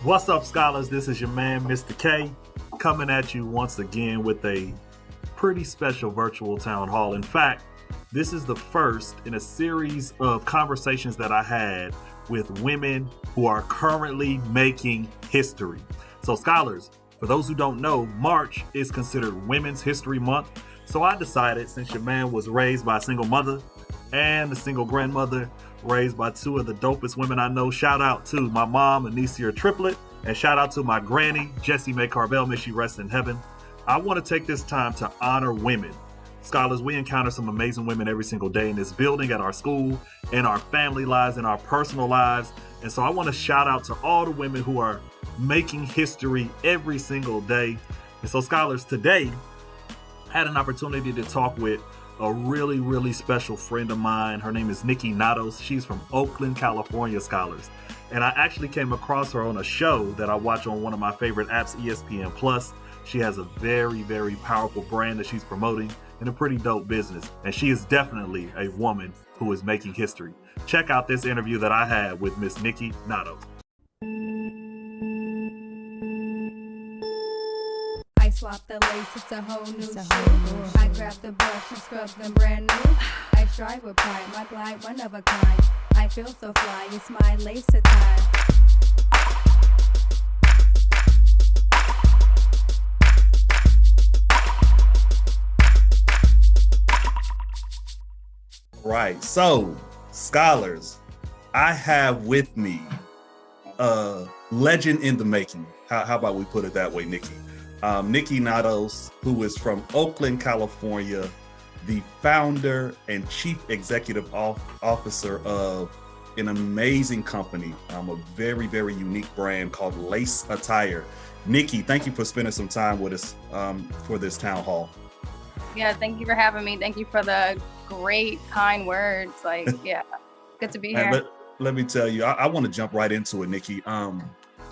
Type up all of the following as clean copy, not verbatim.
What's up, scholars? This is your man, Mr. K, coming at you once again with a pretty special virtual town hall. In fact, this is the first in a series of conversations that I had with women who are currently making history. So, scholars, for those who don't know, March is considered Women's History Month. So I decided, since your man was raised by a single mother and a single grandmother, raised by two of the dopest women I know. Shout out to my mom, Anicia Triplet, and shout out to my granny, Jessie Mae Carvel, may she rest in heaven. I want to take this time to honor women. Scholars, we encounter some amazing women every single day in this building, at our school, in our family lives, in our personal lives. And so I want to shout out to all the women who are making history every single day. And so, scholars, today I had an opportunity to talk with a really special friend of mine. Her name is Knados. She's from Oakland, California, scholars. And I actually came across her on a show that I watch on one of my favorite apps, ESPN Plus. She has a very powerful brand that she's promoting and a pretty dope business. And she is definitely a woman who is making history. Check out this interview that I had with Miss Knados. Swap the lace, it's a whole new shoe. I grab the brush and scrub them brand new. I stride with pride, my glide one of a kind. I feel so fly, it's my lace attire. Right, so scholars, I have with me a legend in the making. How about we put it that way, Kniqi? Knados, who is from Oakland, California, the founder and chief executive officer of an amazing company, a very unique brand called Lace Attire. Kniqi, thank you for spending some time with us for this town hall. Yeah, thank you for having me. Thank you for the great, kind words. Yeah, good to be here. Let me tell you, I want to jump right into it, Kniqi.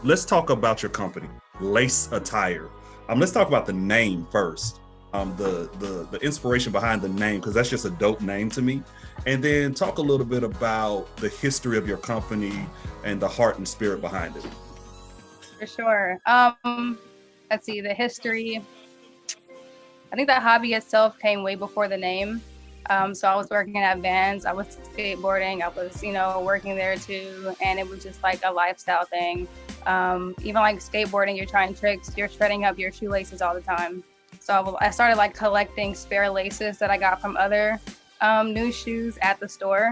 Let's talk about your company, Lace Attire. Let's talk about the name first, the inspiration behind the name, because that's just a dope name to me. And then talk a little bit about the history of your company and the heart and spirit behind it. For sure. Let's see, the history. I think that hobby itself came way before the name. So I was working at Vans, I was skateboarding, I was, working there too. And it was just like a lifestyle thing. Even like skateboarding, you're trying tricks, you're shredding up your shoelaces all the time. So I started like collecting spare laces that I got from other new shoes at the store.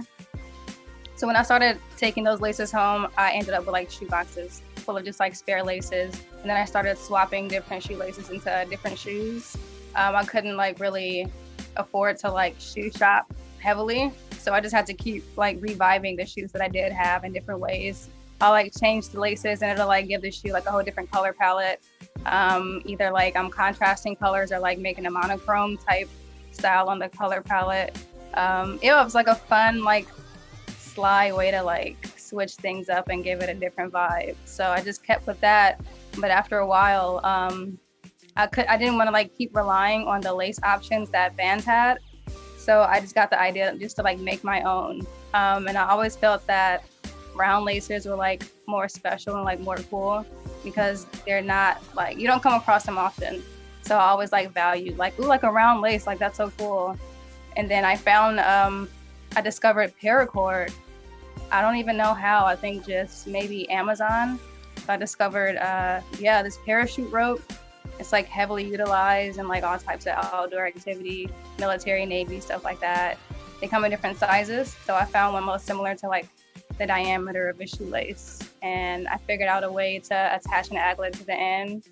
So when I started taking those laces home, I ended up with like shoe boxes full of just like spare laces. And then I started swapping different shoelaces into different shoes. I couldn't like really afford to like shoe shop heavily. So I just had to keep like reviving the shoes that I did have in different ways. I'll like change the laces and it'll like give the shoe like a whole different color palette. Either like I'm contrasting colors or like making a monochrome type style on the color palette. It was like a fun, like sly way to like switch things up and give it a different vibe. So I just kept with that. But after a while, I didn't want to like keep relying on the lace options that Vans had. So I just got the idea just to like make my own. And I always felt that round laces were like more special and like more cool because they're not like, you don't come across them often. So I always like valued like, ooh, like a round lace, like that's so cool. And then I found, I discovered paracord. I don't even know how, I think just maybe Amazon. So I discovered, this parachute rope. It's like heavily utilized in like all types of outdoor activity, military, Navy, stuff like that. They come in different sizes. So I found one most similar to like the diameter of a shoelace. And I figured out a way to attach an aglet to the end.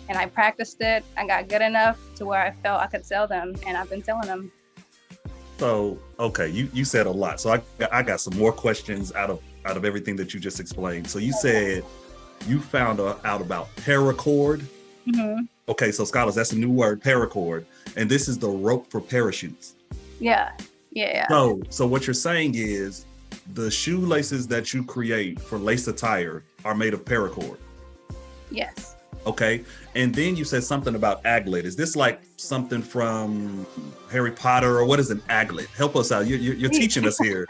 And I practiced it. I got good enough to where I felt I could sell them, and I've been selling them. So, okay, you said a lot. So I got some more questions out of everything that you just explained. So you said you found out about paracord. Mm-hmm. Okay, so scholars, that's a new word, paracord. And this is the rope for parachutes. Yeah. So what you're saying is the shoelaces that you create for Lace Attire are made of paracord. Yes. Okay. And then you said something about aglet. Is this like something from Harry Potter, or what is an aglet? Help us out. You're teaching us here.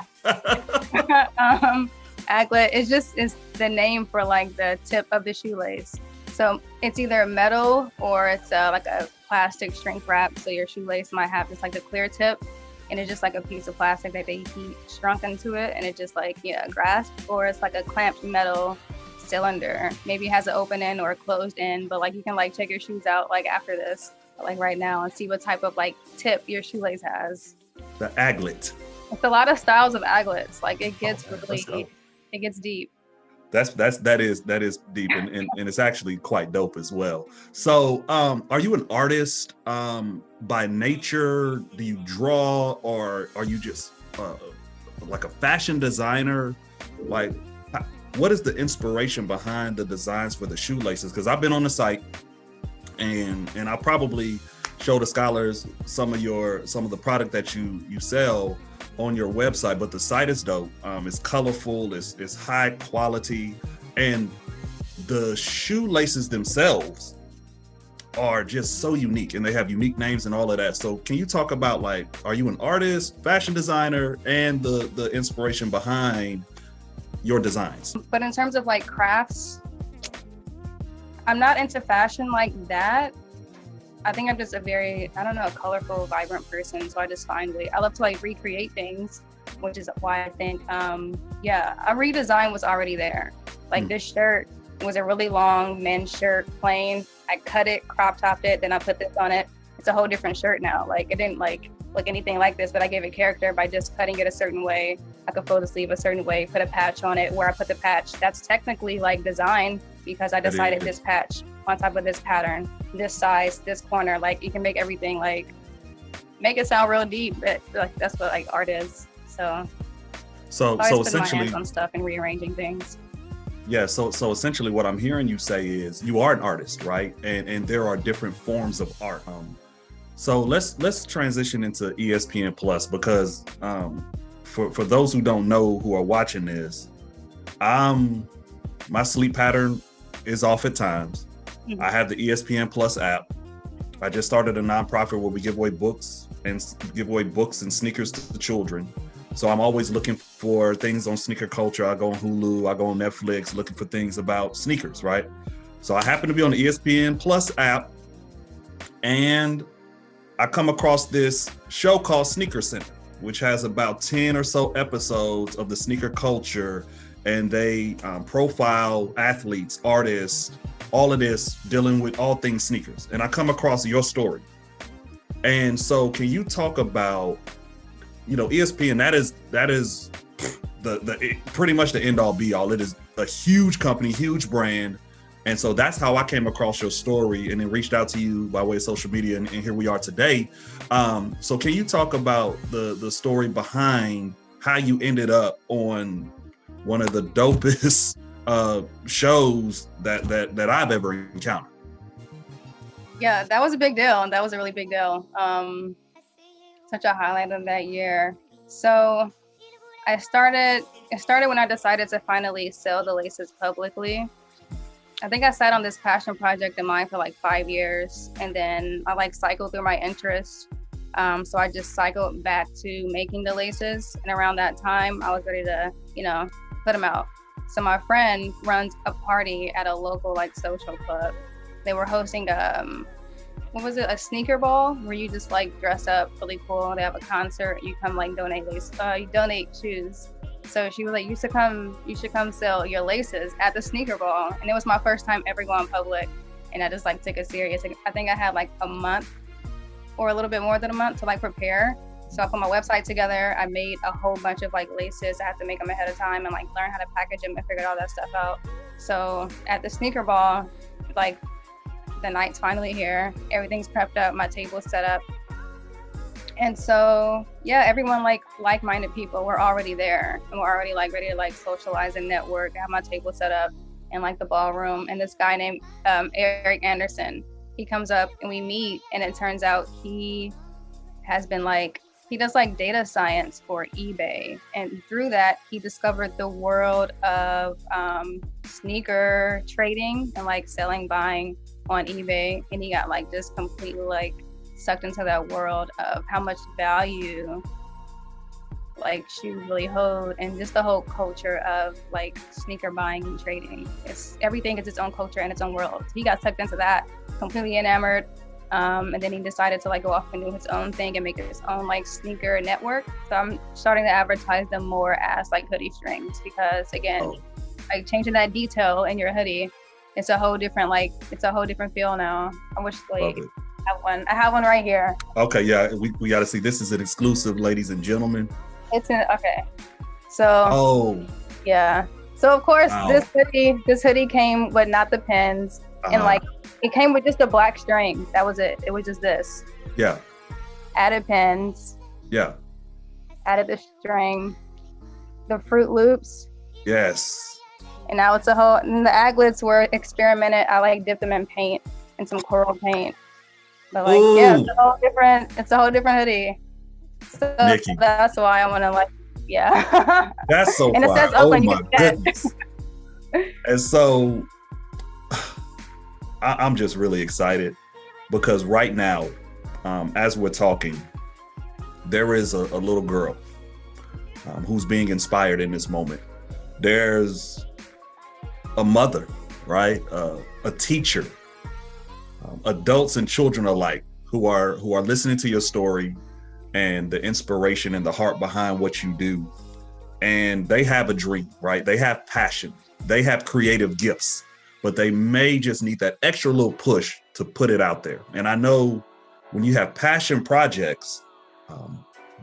Aglet is the name for like the tip of the shoelace. So it's either metal or it's like a plastic shrink wrap. So your shoelace might have just like the clear tip, and it's just like a piece of plastic that they heat shrunk into it, and it just like grasp. Or it's like a clamped metal cylinder. Maybe it has an open end or a closed end, but like you can like check your shoes out like after this, like right now, and see what type of like tip your shoelace has. The aglet. It's a lot of styles of aglets. Like it gets it gets deep. That is deep, and it's actually quite dope as well. So are you an artist by nature? Do you draw, or are you just like a fashion designer? Like, what is the inspiration behind the designs for the shoelaces? Because I've been on the site, and I'll probably show the scholars some of the product that you sell on your website, but the site is dope. It's colorful, it's high quality, and the shoelaces themselves are just so unique, and they have unique names and all of that. So can you talk about, like, are you an artist, fashion designer, and the inspiration behind your designs? But in terms of like crafts, I'm not into fashion like that. I think I'm just a very, a colorful, vibrant person. So I just find I love to like recreate things, which is why I think, a redesign was already there. Like this shirt was a really long men's shirt, plain. I cut it, crop topped it, then I put this on it. It's a whole different shirt now. Like it didn't like look anything like this, but I gave it character by just cutting it a certain way. I could fold the sleeve a certain way, put a patch on it. Where I put the patch, that's technically like design, because I decided this patch on top of this pattern, this size, this corner. Like you can make everything like make it sound real deep, but like that's what like art is. So essentially my hands on stuff and rearranging things. Yeah, so essentially what I'm hearing you say is you are an artist, right? And there are different forms of art. So let's transition into ESPN Plus, because for those who don't know, who are watching this, my sleep pattern is off at times. I have the ESPN Plus app. I just started a nonprofit where we give away books and sneakers to the children. So I'm always looking for things on sneaker culture. I go on Hulu, I go on Netflix, looking for things about sneakers, right? So I happen to be on the ESPN Plus app, and I come across this show called Sneaker Center, which has about 10 or so episodes of the sneaker culture, and they profile athletes, artists, all of this dealing with all things sneakers. And I come across your story. And so can you talk about, ESPN, that is the pretty much the end all be all. It is a huge company, huge brand. And so that's how I came across your story, and then reached out to you by way of social media, and here we are today. So can you talk about the story behind how you ended up on one of the dopest shows that I've ever encountered? Yeah, that was a big deal. That was a really big deal. Such a highlight of that year. So it started when I decided to finally sell the laces publicly. I think I sat on this passion project of mine for like 5 years, and then I like cycled through my interests. So I just cycled back to making the laces, and around that time I was ready to, put them out. So my friend runs a party at a local like social club. They were hosting a sneaker ball, where you just like dress up really cool. They have a concert, you come like donate you donate shoes. So she was like, you should come sell your laces at the sneaker ball. And it was my first time ever going public, and I just like took it serious. I think I had like a month or a little bit more than a month to like prepare. So I put my website together. I made a whole bunch of like laces. I had to make them ahead of time and like learn how to package them and figure all that stuff out. So at the sneaker ball, like the night's finally here. Everything's prepped up. My table's set up. And so, yeah, everyone like-minded people were already there, and we're already like ready to like socialize and network. I have my table set up in like the ballroom, and this guy named Eric Anderson, he comes up and we meet, and it turns out he does like data science for eBay, and through that he discovered the world of sneaker trading and like selling, buying on eBay, and he got like just completely like sucked into that world of how much value like shoes really hold, and just the whole culture of like sneaker buying and trading. Everything is its own culture and its own world. He got sucked into that, completely enamored, and then he decided to like go off and do his own thing and make his own like sneaker network. So I'm starting to advertise them more as like hoodie strings, because again, like changing that detail in your hoodie, it's a whole different feel now. I wish like I have one right here. Okay, yeah, we got to see. This is an exclusive, ladies and gentlemen. Okay. So. Yeah. So of course, this hoodie came with not the pins, and like it came with just a black string. That was it. It was just this. Yeah. Added pins. Yeah. Added the string, the Fruit Loops. Yes. And now it's and the aglets were experimented. I like dipped them in paint and some coral paint. But like, yeah, it's a whole different hoodie. So Kniqi. That's why I want to like, yeah. That's so and far. It says Oakland, my goodness. And so I'm just really excited because right now, as we're talking, there is a little girl who's being inspired in this moment. There's a mother, right? A teacher, adults and children alike who are listening to your story and the inspiration and the heart behind what you do. And they have a dream, right? They have passion, they have creative gifts, but they may just need that extra little push to put it out there. And I know when you have passion projects,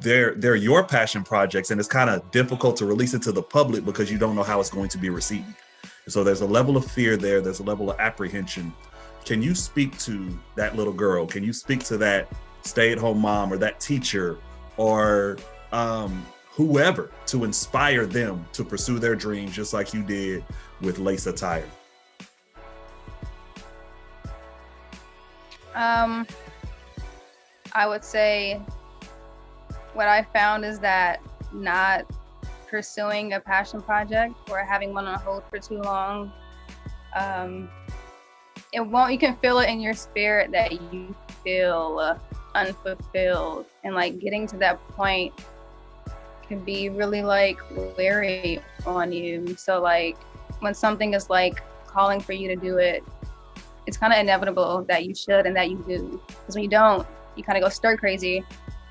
they're your passion projects, and it's kind of difficult to release it to the public because you don't know how it's going to be received. So there's a level of fear there. There's a level of apprehension. Can you speak to that little girl? Can you speak to that stay-at-home mom or that teacher or whoever to inspire them to pursue their dreams just like you did with Lace Attire? I would say what I found is that not pursuing a passion project or having one on hold for too long, you can feel it in your spirit that you feel unfulfilled, and like getting to that point can be really like weary on you. So like when something is like calling for you to do it, it's kind of inevitable that you should and that you do, because when you don't, you kind of go stir crazy,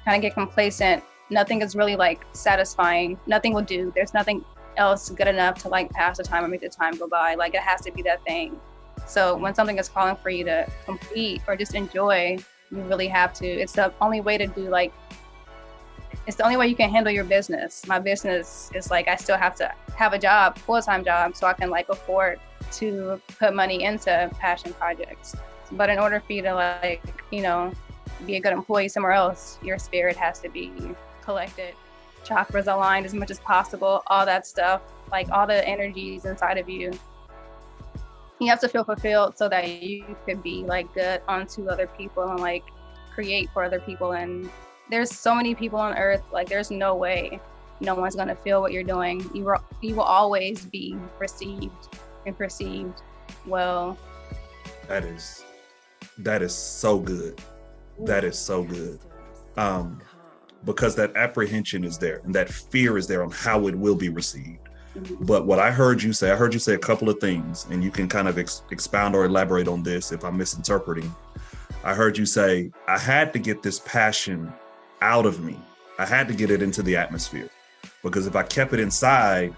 kind of get complacent. Nothing is really like satisfying. Nothing will do. There's nothing else good enough to like pass the time or make the time go by. Like it has to be that thing. So when something is calling for you to complete or just enjoy, you really have to. It's the only way to do it's the only way you can handle your business. My business is like, I still have to have a job, full-time job, so I can like afford to put money into passion projects. But in order for you to like, be a good employee somewhere else, your spirit has to be collected, chakras aligned as much as possible, all that stuff, like all the energies inside of you. You have to feel fulfilled so that you could be like good onto other people and like create for other people. And there's so many people on earth, like there's no way no one's gonna feel what you're doing. You will always be received and perceived well. That is so good. That is so good. Because that apprehension is there and that fear is there on how it will be received. Mm-hmm. But what I heard you say a couple of things, and you can kind of expound or elaborate on this if I'm misinterpreting. I heard you say, I had to get this passion out of me. I had to get it into the atmosphere, because if I kept it inside,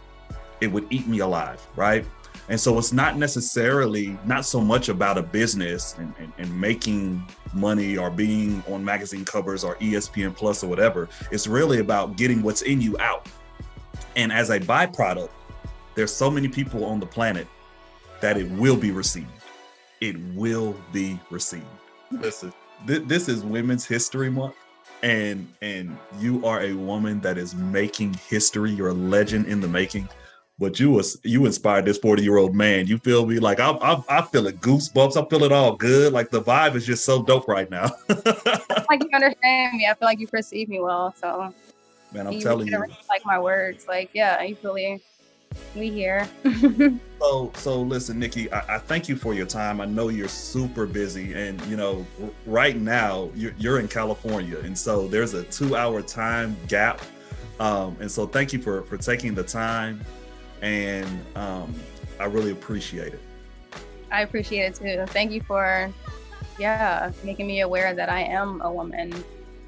it would eat me alive, right? And so it's not so much about a business and making money or being on magazine covers or ESPN Plus or whatever. It's really about getting what's in you out. And as a byproduct, there's so many people on the planet that it will be received. It will be received. Listen, this is Women's History Month, and you are a woman that is making history. You're a legend in the making. But you inspired this 40-year-old man. You feel me? Like I'm feeling goosebumps. I feel it all good. Like the vibe is just so dope right now. Like you understand me. I feel like you perceive me well. So man, I'm telling you. Like my words. Like, yeah, you really, we here. So listen, Kniqi, I thank you for your time. I know you're super busy, and right now you're in California, and so there's a 2-hour time gap And so thank you for taking the time, and I really appreciate it. I appreciate it too. Thank you for, making me aware that I am a woman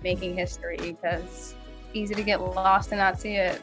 making history, because it's easy to get lost and not see it.